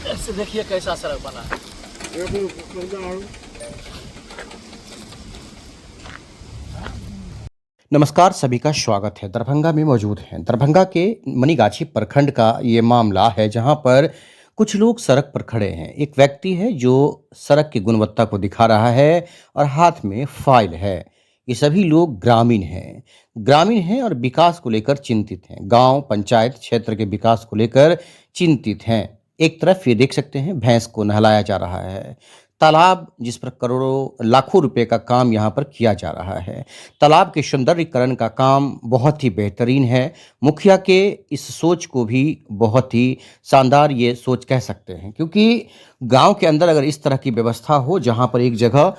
ऐसे देखिए कैसा सड़क बना है। नमस्कार, सभी का स्वागत है। दरभंगा में मौजूद हैं। दरभंगा के मनीगाछी प्रखंड का ये मामला है जहां पर कुछ लोग सड़क पर खड़े हैं। एक व्यक्ति है जो सड़क की गुणवत्ता को दिखा रहा है और हाथ में फाइल है। ये सभी लोग ग्रामीण हैं और विकास को लेकर चिंतित हैं। गांव पंचायत क्षेत्र के विकास को लेकर चिंतित हैं। एक तरफ ये देख सकते हैं भैंस को नहलाया जा रहा है। तालाब जिस पर करोड़ों लाखों रुपए का काम यहाँ पर किया जा रहा है। तालाब के सौंदर्यीकरण का काम बहुत ही बेहतरीन है। मुखिया के इस सोच को भी बहुत ही शानदार ये सोच कह सकते हैं, क्योंकि गांव के अंदर अगर इस तरह की व्यवस्था हो जहां पर एक जगह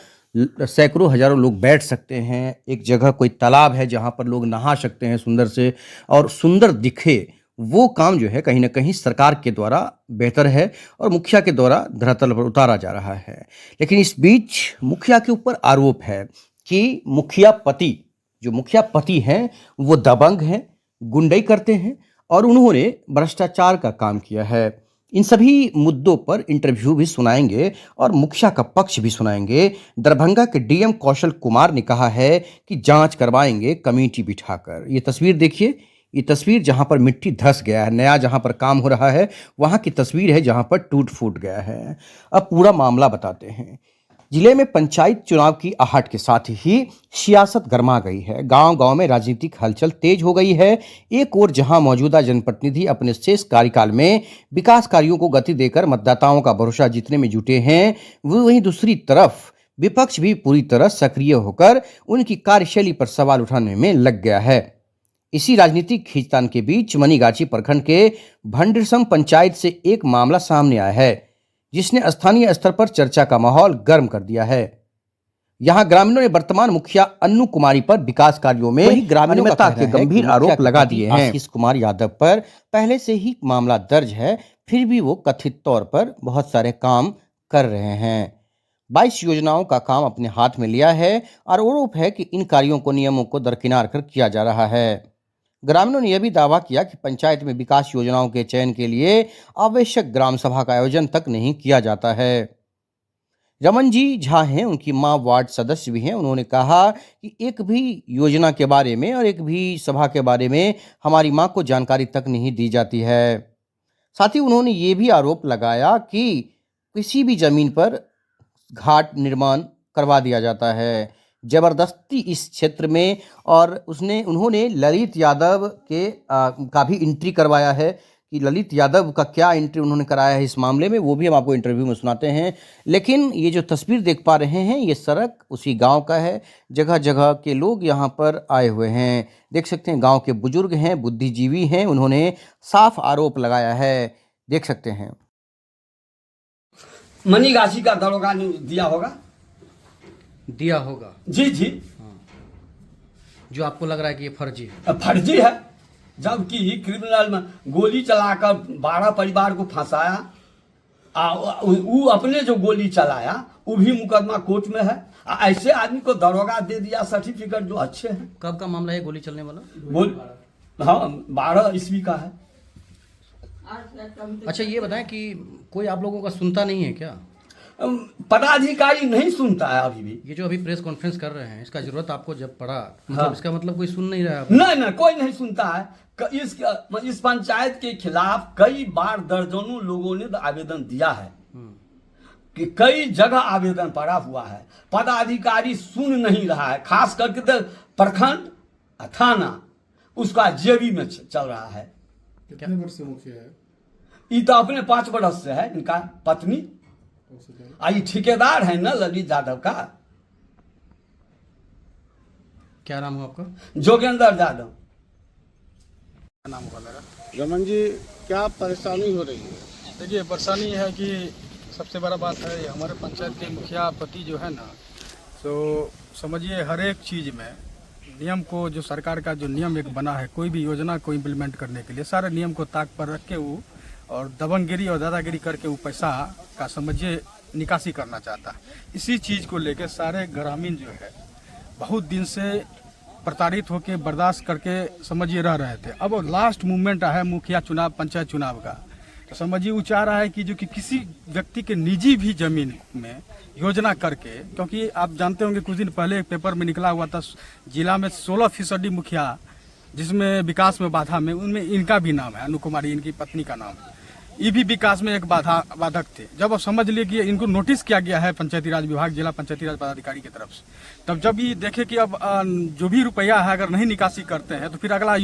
सैकड़ों हजारों लोग बैठ सकते हैं, एक जगह कोई तालाब है जहां पर लोग नहा सकते हैं सुंदर से और सुंदर दिखे, वो काम जो है कहीं ना कहीं सरकार के द्वारा बेहतर है और मुखिया के द्वारा धरातल पर उतारा जा रहा है। लेकिन इस बीच मुखिया के ऊपर आरोप है कि मुखिया पति हैं वो दबंग हैं, गुंडई करते हैं और उन्होंने भ्रष्टाचार का काम किया है। इन सभी मुद्दों पर इंटरव्यू भी सुनाएंगे और मुखिया का पक्ष भी सुनाएंगे। दरभंगा के डीएम कौशल कुमार ने कहा है कि जांच करवाएंगे कमेटी बिठाकर। ये तस्वीर देखिए, ये तस्वीर जहां पर मिट्टी धंस गया है, नया जहां पर काम हो रहा है वहां की तस्वीर है जहां पर टूट फूट गया है। अब पूरा मामला बताते हैं। जिले में पंचायत चुनाव की आहट के साथ ही सियासत गरमा गई है। गांव-गांव में राजनीतिक हलचल तेज हो गई है। एक ओर जहां मौजूदा जनप्रतिनिधि अपने शेष कार्यकाल में विकास कार्यों को गति देकर मतदाताओं का भरोसा जीतने में जुटे हैं, वहीं दूसरी तरफ विपक्ष भी पूरी तरह सक्रिय होकर उनकी कार्यशैली पर सवाल उठाने में लग गया है। इसी राजनीतिक खींचतान के बीच मनीगाछी प्रखंड के भंडरसम पंचायत से एक मामला सामने आया है जिसने स्थानीय स्तर पर चर्चा का माहौल गर्म कर दिया है। यहां ग्रामीणों ने वर्तमान मुखिया अन्नू कुमारी पर विकास कार्यों में अनियमितता के गंभीर आरोप लगा दिए हैं। आशीष कुमार यादव पर पहले से ही मामला दर्ज है, फिर भी वो कथित तौर पर बहुत सारे काम कर रहे हैं। 22 योजनाओं का काम अपने हाथ में लिया है और आरोप है कि इन कार्यों को नियमों को दरकिनार कर किया जा रहा है। ग्रामीणों ने यह भी दावा किया कि पंचायत में विकास योजनाओं के चयन के लिए आवश्यक ग्राम सभा का आयोजन तक नहीं किया जाता है। रमन जी झा हैं, उनकी मां वार्ड सदस्य भी हैं। उन्होंने कहा कि एक भी योजना के बारे में और एक भी सभा के बारे में हमारी मां को जानकारी तक नहीं दी जाती है। साथ ही उन्होंने ये भी आरोप लगाया कि किसी भी जमीन पर घाट निर्माण करवा दिया जाता है जबरदस्ती इस क्षेत्र में, और उन्होंने ललित यादव के का भी एंट्री करवाया है कि ललित यादव का क्या एंट्री उन्होंने कराया है इस मामले में, वो भी हम आपको इंटरव्यू में सुनाते हैं। लेकिन ये जो तस्वीर देख पा रहे हैं ये सड़क उसी गांव का है। जगह जगह के लोग यहाँ पर आए हुए हैं। देख सकते हैं गांव के बुजुर्ग हैं, बुद्धिजीवी हैं, उन्होंने साफ आरोप लगाया है। देख सकते हैं। मनीगाछी का दरोगा ने दिया होगा जी जी। जो आपको लग रहा है कि ये फर्जी है? फर्जी है, जबकि क्रिमिनल में गोली चलाकर 12 परिवार को फंसाया। वो अपने जो गोली चलाया वो भी मुकदमा कोर्ट में है। ऐसे आदमी को दरोगा दे दिया सर्टिफिकेट, जो अच्छे हैं। कब का मामला है गोली चलने वाला? हाँ, 12 ईस्वी का है। अच्छा, ये बताएं कि कोई आप लोगों का सुनता नहीं है क्या? पदाधिकारी नहीं सुनता है अभी भी। ये जो अभी प्रेस कॉन्फ्रेंस कर रहे हैं, इसका जरूरत आपको जब पड़ा, मतलब इसका मतलब कोई सुन नहीं रहा है? नहीं, कोई नहीं सुनता है। इस पंचायत के खिलाफ कई बार दर्जनों लोगों ने आवेदन दिया है कि कई जगह आवेदन पड़ा हुआ है, पदाधिकारी सुन नहीं रहा है। खास करके प्रखंड थाना उसका जेबी में चल रहा है। कितने वर्ष से मुखिया है? ये तो अपने 5 वर्ष से है। इनका पत्नी आई ठेकेदार है ना ललित यादव का। क्या नाम है आपका? जोगेंद्र यादव नाम होगा मेरा। रमन जी, क्या परेशानी हो रही है? देखिए, परेशानी है कि सबसे बड़ा बात है हमारे पंचायत के मुखिया पति जो है ना, तो समझिए हर एक चीज़ में नियम को, जो सरकार का जो नियम एक बना है कोई भी योजना को इम्प्लीमेंट करने के लिए, सारे नियम को ताक पर रख के वो और दबंगगिरी और दादागिरी करके वो पैसा का समझिए निकासी करना चाहता है। इसी चीज़ को लेकर सारे ग्रामीण जो है बहुत दिन से प्रताड़ित होकर बर्दाश्त करके समझिए रह रहे थे। अब लास्ट मूवमेंट है मुखिया चुनाव, पंचायत चुनाव का, तो समझिए वो चाह रहा है कि जो कि किसी व्यक्ति के निजी भी जमीन में योजना करके, क्योंकि आप जानते होंगे कुछ दिन पहले एक पेपर में निकला हुआ था जिला में 16% मुखिया जिसमें विकास में बाधा में, उनमें इनका भी नाम है, अनु कुमारी इनकी पत्नी का नाम है। ये भी विकास में एक बाधक थे। जब आप समझ लिए कि इनको नोटिस किया गया है पंचायती राज विभाग, जिला पंचायती राज पदाधिकारी की तरफ से, तब जब ये देखे कि अब जो भी रुपया है अगर नहीं निकासी करते हैं तो फिर अगला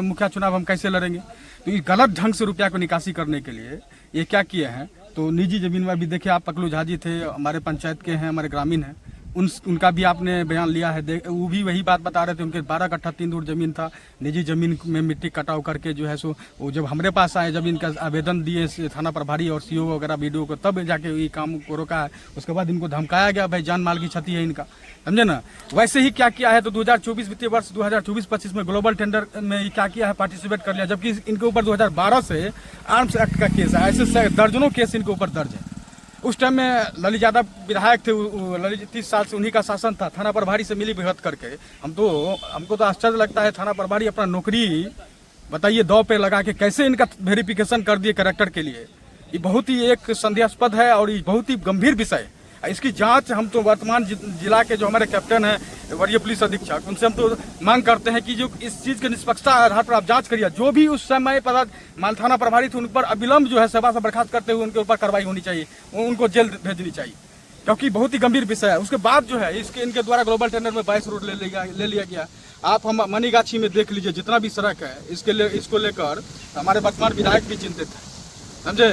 मुखिया चुनाव हम कैसे लड़ेंगे। तो ये गलत ढंग से रुपया को निकासी करने के लिए ये क्या किए हैं, तो निजी जमीन में भी देखिए आप, पकलू झा जी थे, हमारे पंचायत के हैं, हमारे ग्रामीण हैं, उनका भी आपने बयान लिया है। वो भी वही बात बता रहे थे, उनके 12 कट्ठा 3 दूर जमीन था, निजी जमीन में मिट्टी कटाव करके जो है सो वो जब हमारे पास आए, जब इनका आवेदन दिए थाना प्रभारी और सीओ वगैरह बीडीओ को, तब जाके ये काम को रोका है। उसके बाद इनको धमकाया गया, भाई जान माल की क्षति है इनका, समझे ना। वैसे ही क्या किया है, तो 2024 वित्तीय वर्ष 2024-25 में ग्लोबल टेंडर में क्या किया है, पार्टिसिपेट कर लिया, जबकि इनके ऊपर 2012 से आर्म्स एक्ट का केस है। ऐसे दर्जनों केस इनके ऊपर दर्ज है। उस टाइम में ललित यादव विधायक थे, ललित 30 साल से उन्हीं का शासन था। थाना प्रभारी से मिली भगत करके हमको तो आश्चर्य लगता है, थाना प्रभारी अपना नौकरी बताइए दांव पे लगा के कैसे इनका वेरिफिकेशन कर दिए कैरेक्टर के लिए। ये बहुत ही एक संदेहास्पद है और ये बहुत ही गंभीर विषय है। इसकी जांच हम तो वर्तमान जिला के जो हमारे कैप्टन हैं, वरीय पुलिस अधीक्षक, उनसे हम तो मांग करते हैं कि जो इस चीज़ के निष्पक्षता आधार पर आप जांच करिए। जो भी उस समय माल थाना प्रभारी थे उन पर अविलंब जो है सेवा से बर्खास्त करते हुए उनके ऊपर कार्रवाई होनी चाहिए, उनको जेल भेजनी चाहिए, क्योंकि बहुत ही गंभीर विषय है। उसके बाद जो है इनके द्वारा ग्लोबल टेंडर में 22 रोड ले लिया गया। आप हम मनीगाछी में देख लीजिए, जितना भी सड़क है इसको लेकर हमारे वर्तमान विधायक भी चिंतित है, समझे।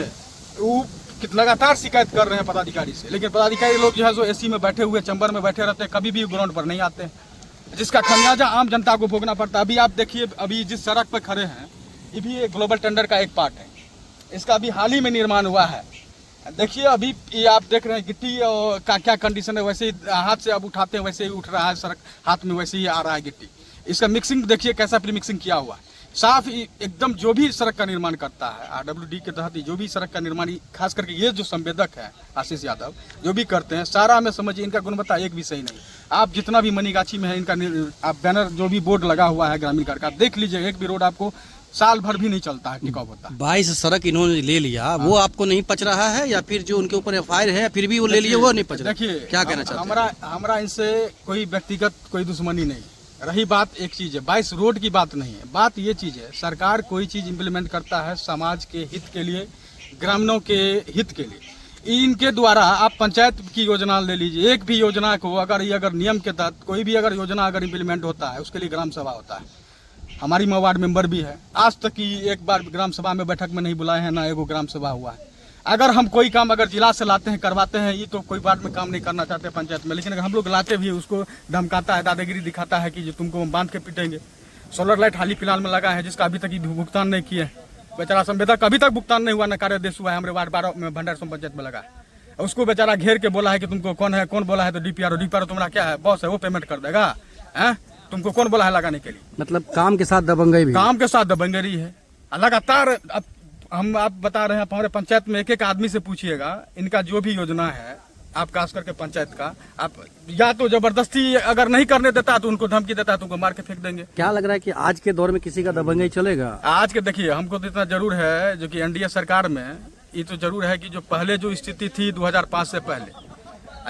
वो लगातार शिकायत कर रहे हैं पदाधिकारी से, लेकिन पदाधिकारी लोग जो है सो एसी में बैठे हुए, चैम्बर में बैठे रहते हैं, कभी भी ग्राउंड पर नहीं आते हैं, जिसका खमियाजा आम जनता को भोगना पड़ता है। अभी आप देखिए, अभी जिस सड़क पर खड़े हैं ये भी एक ग्लोबल टेंडर का एक पार्ट है। इसका अभी हाल ही में निर्माण हुआ है। देखिए अभी ये आप देख रहे हैं गिट्टी का क्या कंडीशन है, वैसे ही हाथ से अब उठाते हैं वैसे ही उठ रहा है, सड़क हाथ में वैसे ही आ रहा है गिट्टी। इसका मिक्सिंग देखिए कैसा प्री मिक्सिंग किया हुआ है, साफ एकदम। जो भी सड़क का निर्माण करता है RWD के तहत, जो भी सड़क का निर्माण, खास करके ये जो संवेदक है आशीष यादव जो भी करते हैं, सारा में समझिए इनका गुणवत्ता एक भी सही नहीं। आप जितना भी मनीगाछी में है इनका आप बैनर जो भी बोर्ड लगा हुआ है ग्रामीण कार्ड का, देख लीजिए, एक भी रोड आपको साल भर भी नहीं चलता है, टिकाऊ होता है। 22 सड़क इन्होंने ले लिया, वो आपको नहीं पच रहा है, या फिर जो उनके ऊपर FIR है फिर भी वो ले लिए, वो नहीं पच रहा। देखिए क्या कहना चाहते हैं? हमारा इनसे कोई व्यक्तिगत कोई दुश्मनी नहीं। रही बात एक चीज है, 22 रोड की बात नहीं है, बात ये चीज है, सरकार कोई चीज इम्प्लीमेंट करता है समाज के हित के लिए, ग्रामीणों के हित के लिए। इनके द्वारा आप पंचायत की योजना ले लीजिए, एक भी योजना को अगर नियम के तहत कोई भी अगर योजना अगर इम्प्लीमेंट होता है, उसके लिए ग्राम सभा होता है। हमारी वार्ड मेंबर भी है, आज तक की एक बार ग्राम सभा में बैठक में नहीं बुलाए हैं, ना एगो ग्राम सभा हुआ है। अगर हम कोई काम अगर जिला से लाते हैं, करवाते हैं, ये तो कोई बात में काम नहीं करना चाहते पंचायत में, लेकिन अगर हम लोग लाते भी उसको धमकाता है, दादागिरी दिखाता है कि जो तुमको हम बांध के पीटेंगे। सोलर लाइट हाल ही फिलहाल में लगा है, जिसका अभी तक भुगतान नहीं किए, बेचारा संवेदक अभी तक भुगतान नहीं हुआ, न कार्यादेश हुआ है। हमारे वार्ड 12 में भंडार सोम पंचायत में लगा है, उसको बेचारा घेर के बोला है कि तुमको कौन बोला है, तो DPRO तुम्हारा क्या है, बॉस है, वो पेमेंट कर देगा, है तुमको कौन बोला है लगाने के लिए। मतलब काम के साथ दबंगई भी, काम के साथ दबंगेरी है लगातार। अब आप बता रहे हैं, हमारे पंचायत में एक आदमी से पूछिएगा, इनका जो भी योजना है, आप खास करके पंचायत का, आप या तो जबरदस्ती अगर नहीं करने देता तो उनको धमकी देता है, तो उनको मार के फेंक देंगे। क्या लग रहा है कि आज के दौर में किसी का दबंगई चलेगा? आज के देखिए, हमको तो इतना जरूर है जो कि NDA सरकार में ये तो जरूर है कि जो पहले जो स्थिति थी 2005 से पहले,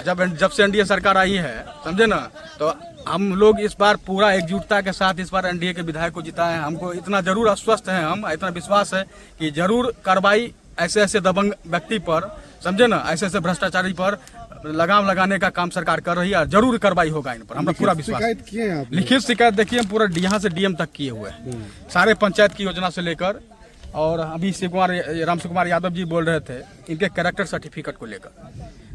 जब से NDA सरकार आई है, समझे ना, तो हम लोग इस बार पूरा एकजुटता के साथ इस बार NDA के विधायक को जिताए हैं। हमको इतना जरूर आश्वस्त है, हम इतना विश्वास है कि जरूर कार्रवाई ऐसे दबंग व्यक्ति पर, समझे ना, ऐसे भ्रष्टाचारी पर लगाम लगाने का काम सरकार कर रही है, जरूर कार्रवाई होगा इन पर, हमें पूरा विश्वास। शिकायत किए हैं आप? लिखित शिकायत देखिए, हम पूरा यहाँ से DM तक किए हुए हैं, सारे पंचायत की योजना से लेकर। और अभी राम कुमार यादव जी बोल रहे थे इनके कैरेक्टर सर्टिफिकेट को लेकर,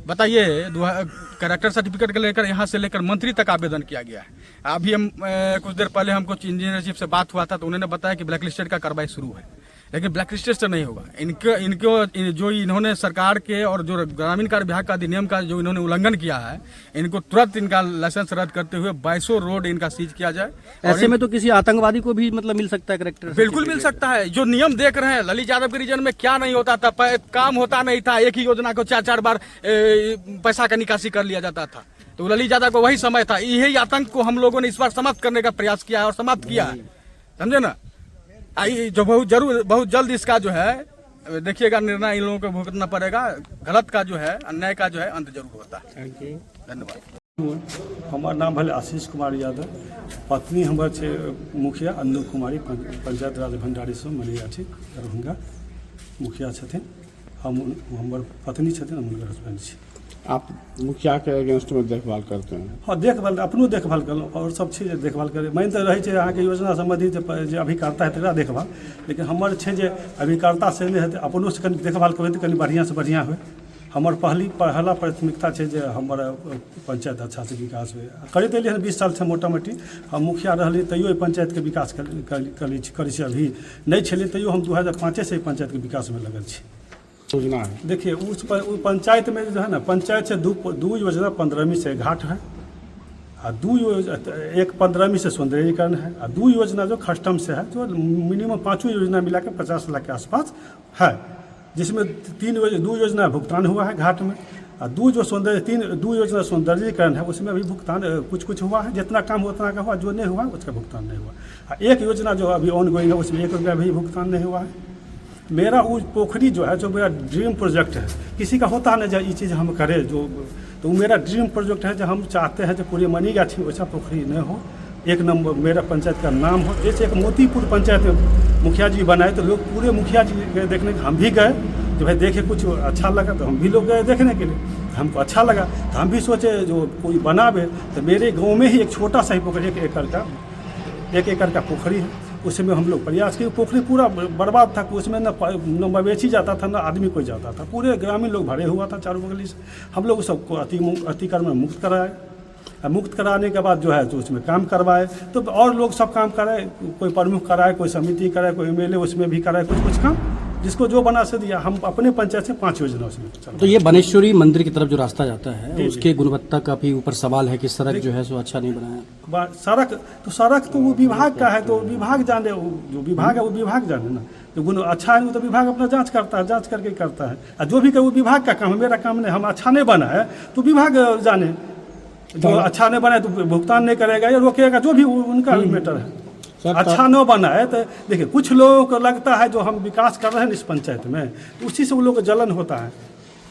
बताइए कैरेक्टर सर्टिफिकेट को लेकर यहाँ से लेकर मंत्री तक आवेदन किया गया है। अभी हम कुछ देर पहले हमको इंजीनियर चीफ से बात हुआ था, तो उन्होंने बताया कि ब्लैक लिस्टेड का कार्रवाई शुरू है, लेकिन ब्लैक लिस्टेड से नहीं होगा। इनको जो इन्होंने सरकार के और जो ग्रामीण कार्य विभाग का अधिनियम का जो इन्होंने उल्लंघन किया है, इनको तुरंत इनका लाइसेंस रद्द करते हुए 22 रोड इनका सीज किया जाए। ऐसे में तो किसी आतंकवादी को भी मतलब मिल सकता है कैरेक्टर? बिल्कुल मिल सकता है। जो नियम देख रहे हैं, ललित यादव के रीजन में क्या नहीं होता था, काम होता नहीं था, एक ही योजना को 4-4 बार पैसा का निकासी कर लिया जाता था। तो ललित यादव को वही समय था। यही आतंक को हम लोगों ने इस बार समाप्त करने का प्रयास किया है और समाप्त किया है, समझे ना। जो बहुत जल्द इसका जो है देखिएगा निर्णय इन लोगों को भुगतना पड़ेगा। गलत का जो है, अन्याय का जो है अंत जरूर होता है। Thank you. धन्यवाद। हमार नाम भले आशीष कुमार यादव, पत्नी हमर छे मुखिया अन्नू कुमारी, पंचायत राज भंडारी से मनिगाछी दरभंगा मुखिया छथिन। हमर पत्नी छथिन, हम हुनकर हस्बैंड छी। आप मुखिया के अगेंस्ट में देखभाल करते हैं? हाँ, देखभाल अपनो देखभाल कलहुँ और सब चीज देखभाल करे। मेन तऽ रहै छै अहाँके योजना सम्बन्धी जे अभिकर्ता है तकरा देखभाल, लेकिन हमर छै जे अभिकर्ता से नहि हेतै, अपनो से कनि देखभाल करबै तऽ कनि बढ़िआँ से बढ़िआँ होइ। हमर पहला प्राथमिकता छै जे हमर पंचायत अच्छा से विकास हुए। करैत एलियै हन 20 साल से मोटा मोटी हम मुखिया रहलियै, तैयो एहि पंचायत के विकास करै छी। अभी नहीं छलियै तैयो हम 2005 से पंचायत के विकास में लगल छी। योजना है, देखिए उस पंचायत में जो है ना, पंचायत से दू योजना 15वीं से घाट है, और एक 15वीं से सौंदर्यीकरण है, और 2 योजना जो खस्टम से है, जो मिनिमम 5 योजना मिला के 50 लाख के आसपास है, जिसमें 2 योजना भुगतान हुआ है घाट में, और 2 योजना सौंदर्यीकरण है, उसमें अभी भुगतान कुछ हुआ है। जितना काम उतना का हुआ, जो नहीं हुआ उसका भुगतान नहीं हुआ। एक योजना जो अभी ऑन गोइंग है, उसमें 1 रुपया भी भुगतान नहीं हुआ है। मेरा वो पोखरी जो है, जो मेरा ड्रीम प्रोजेक्ट है, किसी का होता ना जो ये चीज़ हम करें, जो तो मेरा ड्रीम प्रोजेक्ट है, जो हम चाहते हैं जो पूरी मनीगाछी वैसा पोखरी न हो, 1 नंबर मेरा पंचायत का नाम हो। जैसे एक मोतीपुर पंचायत में मुखिया जी बनाए, तो लोग पूरे मुखिया जी गए देखने, हम भी गए, जो भाई देखे कुछ अच्छा लगा तो हम भी लोग गए देखने के लिए, हमको अच्छा लगा तो हम भी सोचे जो कोई बनावे। तो मेरे गाँव में ही एक छोटा सा ही पोखरी 1 एकड़ का पोखरी है, उसमें हम लोग प्रयास किए। पोखरी पूरा बर्बाद था, उसमें न मवेशी जाता था, न आदमी कोई जाता था, पूरे ग्रामीण लोग भरे हुआ था चारों बगली से। हम लोग सबको अतिक्रमण में मुक्त कराए, मुक्त कराने के बाद जो है तो उसमें काम करवाए, तो और लोग सब काम कराए, कोई प्रमुख कराए, कोई समिति कराए, कोई MLA उसमें भी कराए, कुछ काम जिसको जो बना से दिया। हम अपने पंचायत से 5 योजना उसमें। तो ये बनेश्वरी मंदिर की तरफ जो रास्ता जाता है, उसके गुणवत्ता का भी ऊपर सवाल है कि सड़क जो है सो अच्छा नहीं बनाया। सड़क तो वो विभाग का है, तो विभाग जाने, जो विभाग है वो विभाग जाने ना। जो गुण अच्छा है वो तो विभाग अपना जांच करता है, जांच करके करता है। और जो भी वो विभाग का काम है, मेरा काम नहीं। हम अच्छा नहीं बना है तो विभाग जाने, जो अच्छा नहीं बना है तो भुगतान नहीं करेगा या रोकेगा, जो भी उनका मैटर है। अच्छा न बना है तो देखिए, कुछ लोगों को लगता है जो हम विकास कर रहे हैं इस पंचायत में, तो उसी से वो लोग को जलन होता है,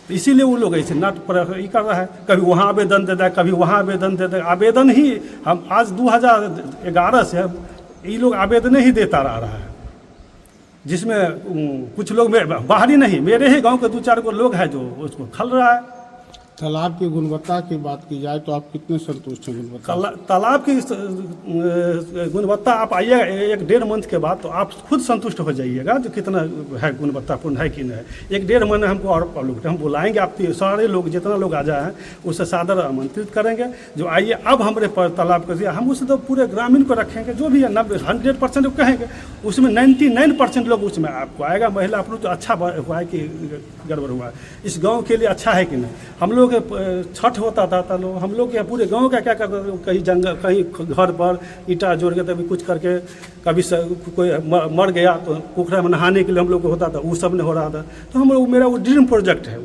तो इसीलिए वो लोग ऐसे नाट पर ये कर रहा है, कभी वहाँ आवेदन दे दे, कभी वहाँ आवेदन दे दे। आवेदन ही हम आज 2011 से ये लोग आवेदन ही देता रहा है, जिसमें कुछ लोग बाहरी नहीं, मेरे ही गाँव के 2-4 को लोग हैं जो उसको खल रहा है। तालाब की गुणवत्ता की बात की जाए तो आप कितने संतुष्ट हैं गुणवत्ता? तालाब की गुणवत्ता आप आइएगा 1-1.5 मंथ के बाद तो आप खुद संतुष्ट हो जाइएगा जो कितना है, गुणवत्तापूर्ण है कि नहीं है। 1-1.5 महीने हमको और हम बुलाएंगे, आप सारे लोग जितना लोग आ जाए हैं उससे सादर आमंत्रित करेंगे, जो आइए अब हमारे तालाब कर दिया। हम उसे तो पूरे ग्रामीण को रखेंगे, जो भी है 100% कहेंगे, उसमें 99% लोग उसमें आपको आएगा। महिला अपना तो अच्छा हुआ है कि गड़बड़ हुआ है, इस गाँव के लिए अच्छा है कि नहीं। हम लोग छठ होता था तो हम लोग के पूरे गांव का क्या करते थे, कहीं जंगल, कहीं घर पर ईंटा जोड़ के तभी कुछ करके, कभी कोई मर गया तो पोखरा में नहाने के लिए हम लोग को होता था, वो सब नहीं हो रहा था। तो हम लोग, मेरा वो ड्रीम प्रोजेक्ट है,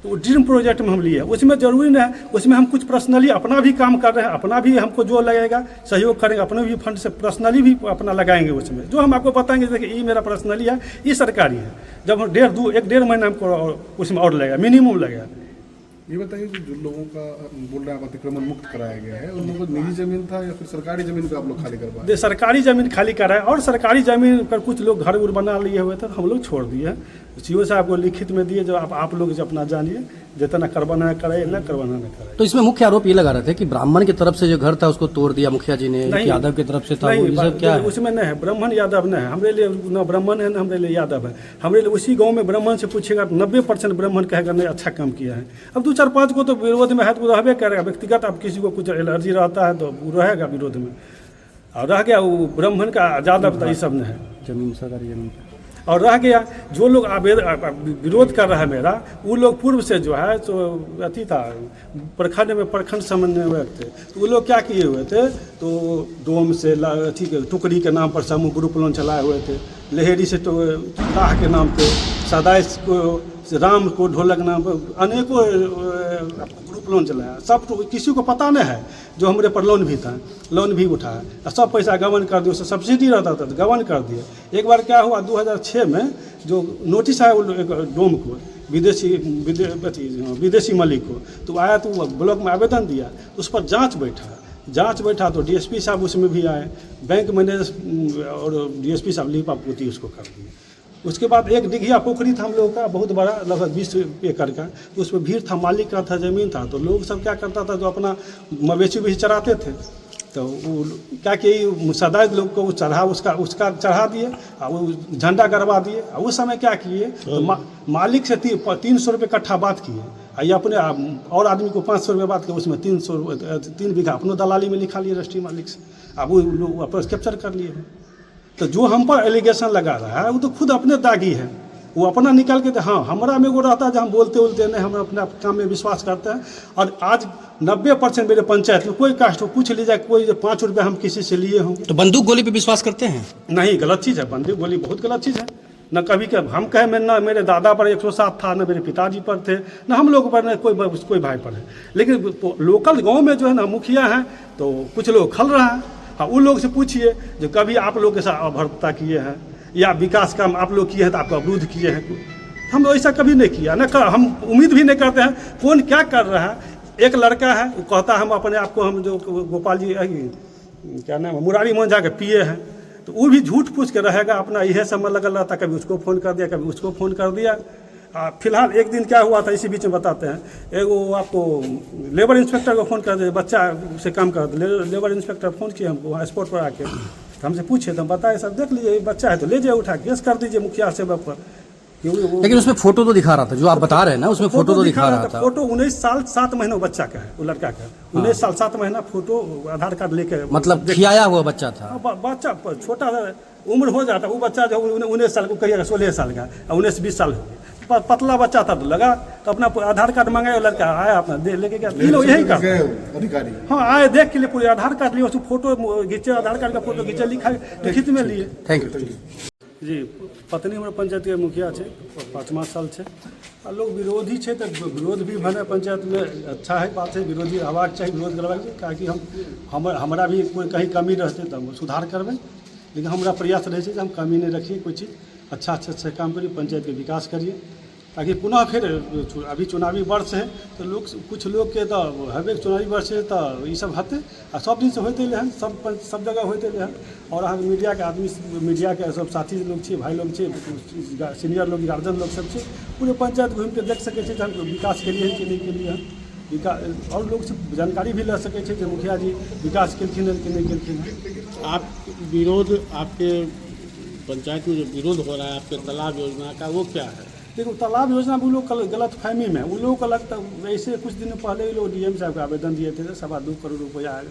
तो वो ड्रीम प्रोजेक्ट में हम लिए। उसमें जरूरी नहीं है, उसमें हम कुछ पर्सनली अपना भी काम कर रहे हैं, अपना भी हमको जो लगेगा सहयोग करेंगे, अपने भी फंड से पर्सनली भी अपना लगाएंगे उसमें, जो हम आपको बताएंगे। देखिए ये मेरा पर्सनली है, ये सरकारी है। जब हम 1.5 महीना हमको उसमें और लगेगा, मिनिमम लगेगा। ये बताइए कि जो लोगों का बोल रहे हैं आप अतिक्रमण मुक्त कराया गया है, उन लोगों को निजी जमीन था या फिर सरकारी जमीन पे आप लोग खाली करवाए? सरकारी जमीन खाली कराए, और सरकारी जमीन पर कुछ लोग घर उर बना लिए हुए थे, हम लोग छोड़ दिए। सीओ साहब को लिखित में दिए, जो आप लोग जो अपना जानिए, जितना करवाना करे, ना करवाना न करे। तो इसमें मुख्य आरोप ये लगा रहे थे कि ब्राह्मण की तरफ से जो घर था उसको तोड़ दिया मुखिया जी ने, यादव की तरफ से था, वो ये सब क्या है? उसमें नहीं है, ब्राह्मण यादव नहीं है, हमारे लिए न ब्राह्मण है, न हमारे लिए यादव है। हमारे लिए उसी गांव में ब्राह्मण से पूछेगा 90% ब्राह्मण कहेगा नहीं अच्छा काम किया है। अब 2-4-5 को तो विरोध में है तो रहबे करेगा, व्यक्तिगत अब किसी को कुछ एलर्जी रहता है तो वो रहेगा विरोध में, और रह गया वो ब्राह्मण का यादव तो ये सब नहीं है। जमीन सरकारी जमीन और रह गया जो लोग विरोध कर रहा है मेरा, वो लोग पूर्व से जो है तो अति था, प्रखंड समन्वयक थे, तो वो लोग क्या किए हुए थे, तो डोम से अथी के टुकड़ी के नाम पर समूह ग्रुप लोन चलाए हुए थे, लहेरी से तो राह के नाम पे, सदाई को राम को ढोलक नाम पर अनेकों ग्रुप लोन चलाया, सब तो किसी को पता नहीं है जो हमारे पर लोन भी था, लोन भी उठाया, सब पैसा गबन कर दिया, उससे सब्सिडी रहता था तो गबन कर दिया। एक बार क्या हुआ 2006 में जो नोटिस आया एक डोम को विदेशी मालिक को, तो आया तो ब्लॉक में आवेदन दिया, उस पर जांच बैठा तो डीएसपी साहब उसमें भी आए, बैंक मैनेजर और डीएसपी साहब लीपापोती उसको कर दिए। उसके बाद एक डिघिया पोखरी था हम लोगों का बहुत बड़ा, लगभग 20 एकड़ का, तो उसमें भीड़ था, मालिक का था, ज़मीन था, तो लोग सब क्या करता था जो अपना मवेशी भी चराते थे, तो वो क्या कि सदायत लोग को चढ़ा उसका चढ़ा दिए और वो झंडा गड़वा दिए। और उस समय क्या किए तो मालिक से 300 रुपये कट्ठा बात किए, ये अपने और आदमी को 500 रुपये बात किए, उसमें 3 बीघा अपनों दलाली में लिखा लिए रजिस्ट्री मालिक से, अब वो लोग वापस कैप्चर कर लिए। तो जो हम पर एलिगेशन लगा रहा है वो तो खुद अपने दागी है, वो अपना निकाल के, हाँ हमारा में वो रहता है जो हम बोलते नहीं, हम अपने काम में विश्वास करते हैं। और आज 90% मेरे पंचायत में कोई कास्ट हो पूछ लीजिए, कोई 5 रुपये हम किसी से लिए हों। तो बंदूक गोली पे विश्वास करते हैं? नहीं, गलत चीज़ है, बंदूक गोली बहुत गलत चीज़ है। न कभी के हम कहे मैं, न मेरे दादा पर 107 था, न मेरे पिताजी पर थे, न हम लोग पर, न कोई भाई पर है। लेकिन लोकल गाँव में जो है ना मुखिया हैं तो कुछ लोग खल रहा है। हाँ, उन लोग से पूछिए जो कभी आप लोग के साथ अभद्रता किए हैं या विकास काम आप लोग किए हैं तो आपको अवरुद्ध किए हैं। हम लोग ऐसा कभी नहीं किया, न हम उम्मीद भी नहीं करते हैं। कौन क्या कर रहा है, एक लड़का है वो कहता हम अपने आप को, हम जो गोपाल जी क्या नाम है, मुरारी मोहन के पिए हैं, तो वो भी झूठ पूछ के रहेगा अपना, यह समय लगल रहता, कभी उसको फ़ोन कर दिया, कभी उसको फ़ोन कर दिया। फिलहाल एक दिन क्या हुआ था इसी बीच में बताते हैं, एगो आपको लेबर इंस्पेक्टर को फ़ोन कर दिया, बच्चा से काम कर दिया, लेबर इंस्पेक्टर फ़ोन किया हमको वहाँ स्पॉट पर आके, हमसे पूछे तो हम बताए सर देख लीजिए बच्चा है तो ले जाइए, उठा केस कर दीजिए मुखिया सेवक पर। लेकिन उसमें फोटो तो दिखा रहा था, जो आप बता रहे हैं ना, उसमें फोटो तो दिखा रहा था। फोटो 19 साल 7 महीना बच्चा का है, वो लड़का का 19 साल 7 महीना फोटो आधार कार्ड लेके, मतलब खियाया हुआ बच्चा था। बच्चा छोटा उम्र हो जाता, वो बच्चा जो 19 साल को कहिएगा 16 साल का, 19-20 साल हो गया, पतला बच्चा था तो लगा, तो अपना आधार कार्ड मंगाया, लड़का आया अपना लेके गया, यही का अधिकारी, हाँ आए देख के लिए पूरे आधार कार्ड लिए, उसको फोटो खींचे, आधार कार्ड का फोटो खींचे, लिखा लिखित में लिए। थैंक यू जी। पत्नी हमारे पंचायत के मुखिया है, 5वां साल है, और लोग विरोधी है तो विरोध भी भने पंचायत में अच्छा है, बात है, विरोधी रहबाक चाहिए, विरोध करबाक चाहिए, ताकि हमारा भी कोई कहीं कमी रहते तो हम सुधार करबे, लेकिन हमारा प्रयास रहे हम कमी नहीं रखिए, कोई चीज़ अच्छा काम करिए, पंचायत के विकास करिए, ताकि पुनः फिर अभी चुनावी वर्ष है तो लोग कुछ लोग के तो हवे चुनावी वर्ष है तो ये सब हते आ सब दिन से होते हैं, सब जगह होते हैं। और अहाँ मीडिया के आदमी, मीडिया के सब साथी लोग छे, भाई लोग छे, सीनियर लोग, गार्जियन लोग सब छे, पूरे पंचायत घूम के देख सके छे हम विकास के लिए कि नहीं के लिए विकास, और लोग से जानकारी भी ले सके छे जो मुखिया जी विकास केलखिन कि नहीं केलखिन। आप विरोध, आपके पंचायत में जो विरोध हो रहा है आपके तालाब योजना का, वो क्या है? देखो तालाब योजना वो लोग गलत फहमी में, वो लोगों को लगता वैसे कुछ दिन पहले लोग डीएम साहब को आवेदन दिए थे, 2.25 करोड़ रुपया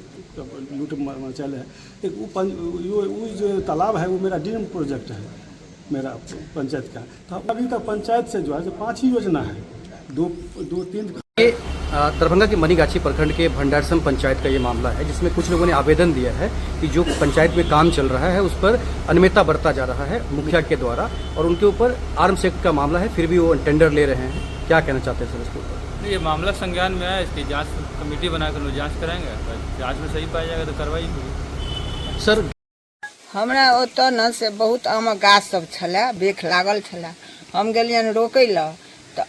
लूट मचल है। वो जो तालाब है वो मेरा ड्रीम प्रोजेक्ट है मेरा पंचायत का। तो अभी तक पंचायत से जो है 5 ही योजना है, 2-3। दरभंगा के मनीगाछी प्रखंड के भंडारसन पंचायत का ये मामला है, जिसमें कुछ लोगों ने आवेदन दिया है कि जो पंचायत में काम चल रहा है उस पर अनियमितता बरता जा रहा है मुखिया के द्वारा, और उनके ऊपर आर्म्स एक्ट का मामला है, फिर भी वो टेंडर ले रहे हैं। क्या कहना चाहते हैं सर इसके ऊपर? ये मामला संज्ञान में है, इसकी जांच कमेटी बनाकर लोग जांच कराएंगे, जांच में सही पाया जाएगा तो कार्रवाई होगी। सर हमरा ओतऽ न से बहुत आम गाछ सब छलै, बेख लागल छलै, हम गेलियनि रोकै लए तऽ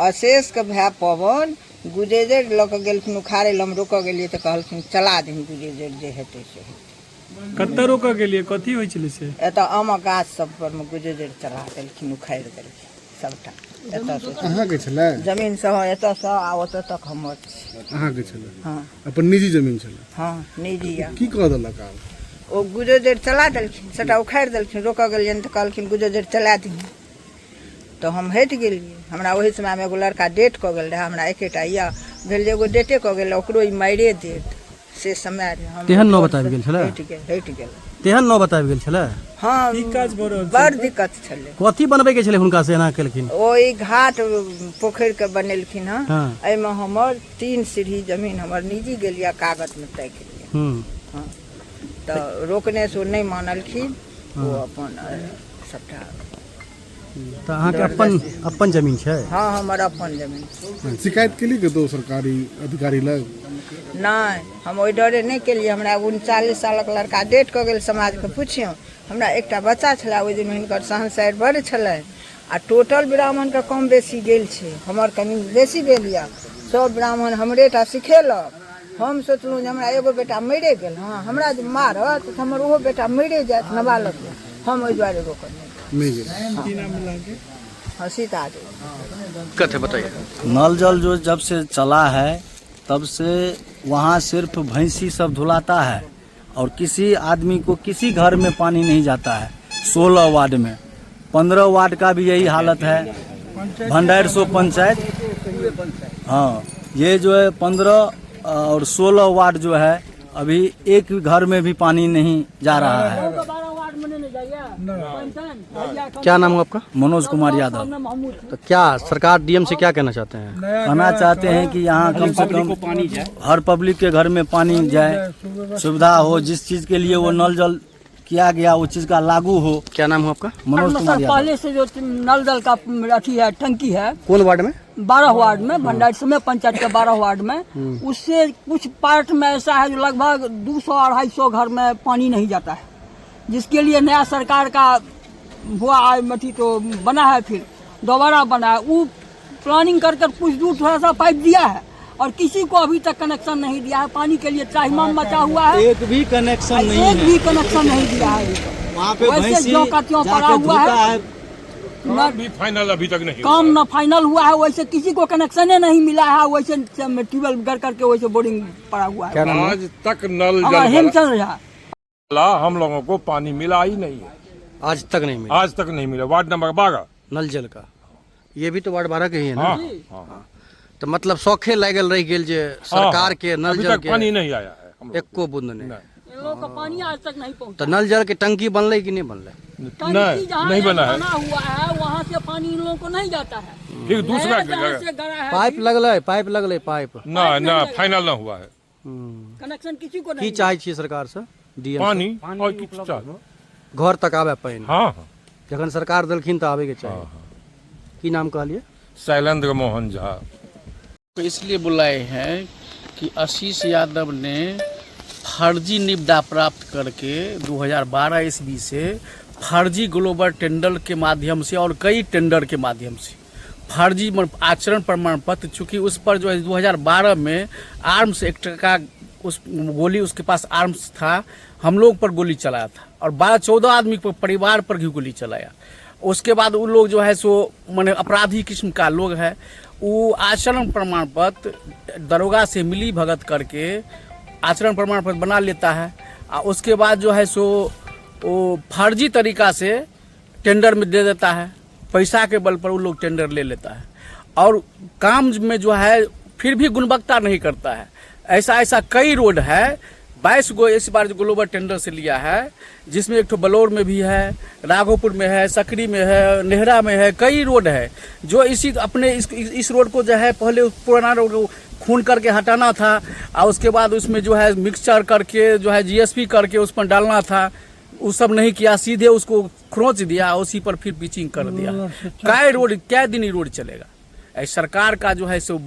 अशेष के भाय पवन गुजेजर लऽ कऽ गेलखिन उखाड़ै लए, हम रोकऽ गेलियै तऽ कहलखिन चला दही गुजेजर जे हेतै से हेतै। कतऽ रोकऽ गेलियै, कथी होइ छलै से? एतऽ आम गाछ सब पर में गुजेजर चला देलखिन, उखाड़ि देलखिन सबटा। एतऽ से अहाँके छलै जमीन से, हाँ एतऽ से आ ओतऽ तक हमर छै। अहाँके छलै? हाँ अपन निजी जमीन छलै? हाँ निजी यऽ। की कह देलक आब? ओ गुजेजर चला देलखिन, सबटा उखाड़ि देलखिन, रोकऽ गेलियनि तऽ कहलखिन गुजेजर चला दही, तो हम हटि गेलियै। हमरा ओहि समयमे एगो लड़का डेट कऽ गेल रहै, हमरा एकेटा यऽ भेल जे एगो डेटे कऽ गेल, ओकरो ई मारिए देत से समय रहै। तेहन नौ बताबि गेल छलै? हटि गेल। तेहन नौ बताबि गेल छलै? हाँ बड़ दिक्कत छलै। कथी बनबै के छलै हुनका से एना केलखिन? ओहि घाट पोखरि के बनेलखिन हँ, हाँ। एहिमे हमर 3 सीढ़ी जमीन हमर निजी गेल यऽ, कागज में तय गेलियै। हाँ तो रोकने से नहीं मानलखिन, वो अपन सबटा तो अहाँ के अपन जमीन है? हाँ हमर अपन जमीन। शिकायत के लिए दो सरकारी अधिकारी लग नहीं, हम ओहि डरे नहीं के लिए। हमरा 39 सालक लड़का डेट कऽ गेल, समाज के पूछियो। हमरा एकटा बच्चा छला, ओहि दिन हिनकर सहनसारि बड़ छलै आ टोटल ब्राह्मण के कम बेसी गेल छै, हमर कनि बेसी भेल यऽ। सब ब्राह्मण हमरे टा सिखेलक। हम सोचलहुँ जे हमरा एगो बेटा मरे गेल, हाँ हमरा जे मारत तऽ हमर ओहो बेटा मरे जायत नाबालक। हम ओहि दुआरे रोकलिए। हाँ सीता जी कथे बताइए। नल जल जो जब से चला है तब से वहाँ सिर्फ भैंसी सब धुलाता है और किसी आदमी को किसी घर में पानी नहीं जाता है। 16 वार्ड में 15 वार्ड का भी यही हालत है। भंडारसो पंचायत, हाँ ये जो है 15 और 16 वार्ड जो है अभी एक घर में भी पानी नहीं जा रहा है। क्या नाम है आपका? मनोज कुमार यादव। तो क्या सरकार डीएम से क्या कहना चाहते हैं? कहना चाहते हैं कि यहाँ कम से कम हर पब्लिक के घर में पानी जाए, सुविधा हो। जिस चीज के लिए वो नल जल किया गया वो चीज का लागू हो। क्या नाम है आपका? मनोज कुमार यादव। पहले से जो नल जल का अथी है, टंकी है, कौन वार्ड में? 12 वार्ड में, भंडारी समय पंचायत के 12 वार्ड में। उससे कुछ पार्ट में ऐसा है जो लगभग 200-250 घर में पानी नहीं जाता है, जिसके लिए नया सरकार का हुआ अथी तो बना है, फिर दोबारा बना है। वो प्लानिंग कर कुछ दूर थोड़ा सा पाइप दिया है और किसी को अभी तक कनेक्शन नहीं दिया है। पानी के लिए त्राहिमाम मचा हुआ है, एक भी कनेक्शन नहीं एक भी कनेक्शन नहीं दिया है। वहाँ पे वैसे जो का त्यों पड़ा हुआ है, भी फाइनल अभी तक नहीं काम न फाइनल हुआ है। वैसे किसी को कनेक्शन नहीं मिला है। वैसे ट्यूबवेल कर करके वैसे बोरिंग पड़ा हुआ है। आज तक नल हेमचंद झा, हम लोगों को पानी मिला ही नहीं है। आज तक नहीं मिला? आज तक नहीं मिला। वार्ड नंबर 12 नल जल का, ये भी तो वार्ड 12 के ही है ना? हाँ, हाँ। तो मतलब शौखे लागल रह गेल जे सरकार के नल जल के पानी नहीं आया है, एको बूंद नहीं। इन लोगों का पानी आज तक नहीं पहुंचा। तो नल जल की टंकी बनले कि नहीं बनले? नहीं बना है। बना हुआ है, वहाँ से पानी इन लोगों को नहीं जाता है। फिर दूसरा पाइप लगले पाइप ना फाइनल ना हुआ है। कनेक्शन किसी को की नहीं। चाहे छी सरकार से? डीएम पानी और किछु चाही। घर तक आवे पानी। हाँ, जखन सरकार देलखिन तो आवे के चाहिए। की नाम कहलिए? शैलेंद्र मोहन झा। तो इसलिए बुलाए हैं कि आशीष यादव ने फर्जी निविदा प्राप्त करके 2012 ईस्वी से फर्जी ग्लोबल टेंडर के माध्यम से और कई टेंडर के माध्यम से फर्जी आचरण प्रमाण पत्र, चूंकि उस पर जो है 2012 में आर्म्स एक्ट का उस गोली उसके पास आर्म्स था, हम लोग पर गोली चलाया था और 12-14 आदमी पर परिवार पर भी गोली चलाया। उसके बाद उन लोग जो है सो माने अपराधी किस्म का लोग है, वो आचरण प्रमाण पत्र दरोगा से मिली भगत करके आचरण प्रमाण पत्र बना लेता है और उसके बाद जो है सो वो फर्जी तरीका से टेंडर में दे देता है। पैसा के बल पर वो लोग टेंडर ले लेता है और काम में जो है फिर भी गुणवत्ता नहीं करता है। ऐसा कई रोड है, 22 गो इस बार जो ग्लोबल टेंडर से लिया है, जिसमें एक तो बलौर में भी है, राघोपुर में है, सकरी में है, नेहरा में है, कई रोड है जो इसी अपने इस रोड को जो है पहले पुराना रोड को खून करके हटाना था और उसके बाद उसमें जो है मिक्सचर करके जो है जीएसपी करके उस पर डालना था। वो सब नहीं किया, सीधे उसको खरोंच दिया, उसी पर फिर पिचिंग कर दिया। क्या दिन ही रोड चलेगा? सरकार का जो है सो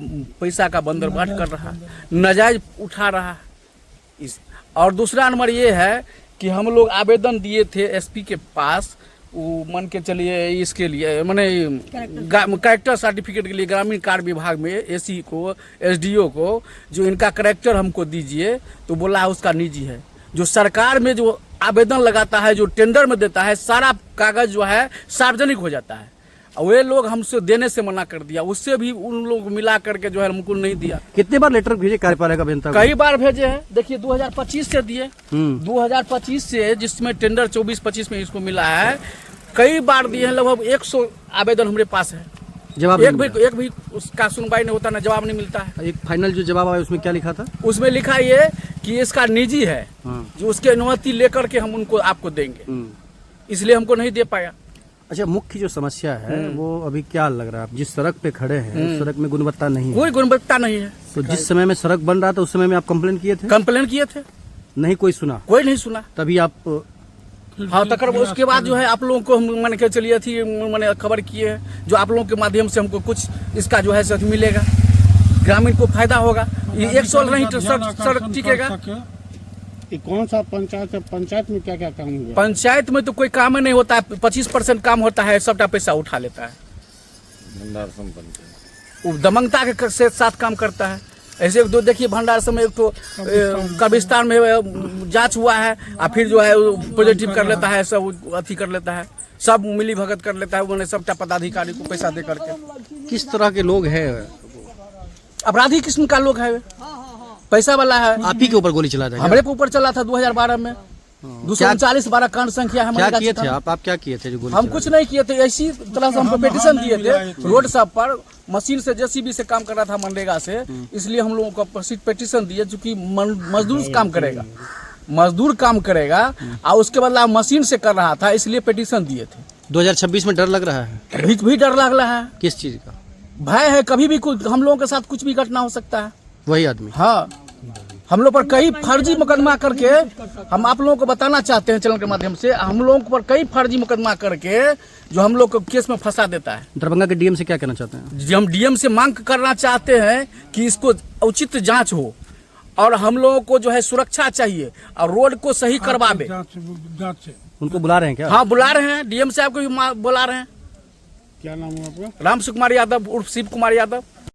पैसा का बंदरबाट कर रहा है, नाजायज उठा रहा है। और दूसरा नंबर ये है कि हम लोग आवेदन दिए थे एसपी के पास, वो मन के चलिए इसके लिए माने कैरेक्टर सर्टिफिकेट के लिए ग्रामीण कार्य विभाग में एसी को, एसडीओ को, जो इनका कैरेक्टर हमको दीजिए, तो बोला उसका निजी है। जो सरकार में जो आवेदन लगाता है, जो टेंडर में देता है, सारा कागज जो है सार्वजनिक हो जाता है। वे लोग हमसे देने से मना कर दिया, उससे भी उन लोग मिला करके जो है हमको नहीं दिया। कितने बार लेटर भेजे कार्यपालिका अभियंता? कई बार भेजे हैं। देखिए 2025 से दिए, 2025 से जिसमें टेंडर 24-25 में इसको मिला है, कई बार दिए हैं। लगभग 100 आवेदन हमारे पास है, जवाब एक भी उसका सुनवाई नहीं होता, ना जवाब नहीं मिलता है। एक फाइनल जो जवाब आया उसमें क्या लिखा था? उसमें लिखा ये कि इसका निजी है, जो उसकी अनुमति लेकर के हम उनको आपको देंगे, इसलिए हमको नहीं दे पाया। अच्छा, मुख्य जो समस्या है वो अभी क्या लग रहा है? आप जिस सड़क पे खड़े हैं उस सड़क में गुणवत्ता नहीं है। कोई गुणवत्ता नहीं है। तो जिस समय में सड़क बन रहा था उस समय में आप कंप्लेन किए थे? कंप्लेन किए थे, नहीं कोई सुना? कोई नहीं सुना। तभी आप हाँ तो उसके बाद जो है आप लोगों को हम मान के चलिए थी मैंने खबर किए है, जो आप लोगों के माध्यम से हमको कुछ इसका जो है सच मिलेगा, ग्रामीण को फायदा होगा। ये 1 साल नहीं तो सड़क टिकेगा। ये कौन सा पंचायत है? पंचायत में क्या क्या काम हुआ? पंचायत में तो कोई काम नहीं होता है, 25% काम होता है, सबका पैसा उठा लेता है। वो दमंगता के साथ काम करता है। ऐसे दो देखिए भंडार समय एक तो कब्रिस्तान में जांच हुआ है और फिर जो है पॉजिटिव कर लेता है, सब अथी कर लेता है, सब मिली भगत कर लेता है, उन्होंने सबका पदाधिकारी को पैसा दे करके। किस तरह के लोग हैं? अपराधी किस्म का लोग है, पैसा वाला है। आप ही के ऊपर गोली चला था? हमारे के ऊपर चला था 2012 में। 239 कांड संख्या है। क्या किए थे आप क्या किए थे जो गोली? हम कुछ नहीं किए थे, ऐसी तरह से हमको पेटिशन दिए थे रोड सब पर, मशीन से जेसीबी से काम कर रहा था मनरेगा से, इसलिए हम लोगों को पेटिशन दिए, चूंकि मजदूर काम करेगा और उसके बदला मशीन से कर रहा था, इसलिए पेटिशन दिए थे। 2026 में डर लग रहा है? अभी भी डर लग रहा है। किस चीज का भय है? कभी भी हम लोगों के साथ कुछ भी घटना हो सकता है। वही आदमी? हाँ, हम लोग पर कई फर्जी मुकदमा करके, हम आप लोगों को बताना चाहते हैं चैनल के माध्यम से, हम लोगों पर कई फर्जी मुकदमा करके जो हम लोग को केस में फंसा देता है। दरभंगा के डीएम से क्या कहना चाहते हैं? हम डीएम से मांग करना चाहते हैं कि इसको उचित जांच हो और हम लोगों को जो है सुरक्षा चाहिए और रोड को सही करवावे। उनको बुला रहे हैं क्या? हाँ बुला रहे हैं, डीएम साहब को भी बुला रहे हैं। क्या नाम है आपका? राम सुकुमार यादव उर्फ शिव कुमार यादव।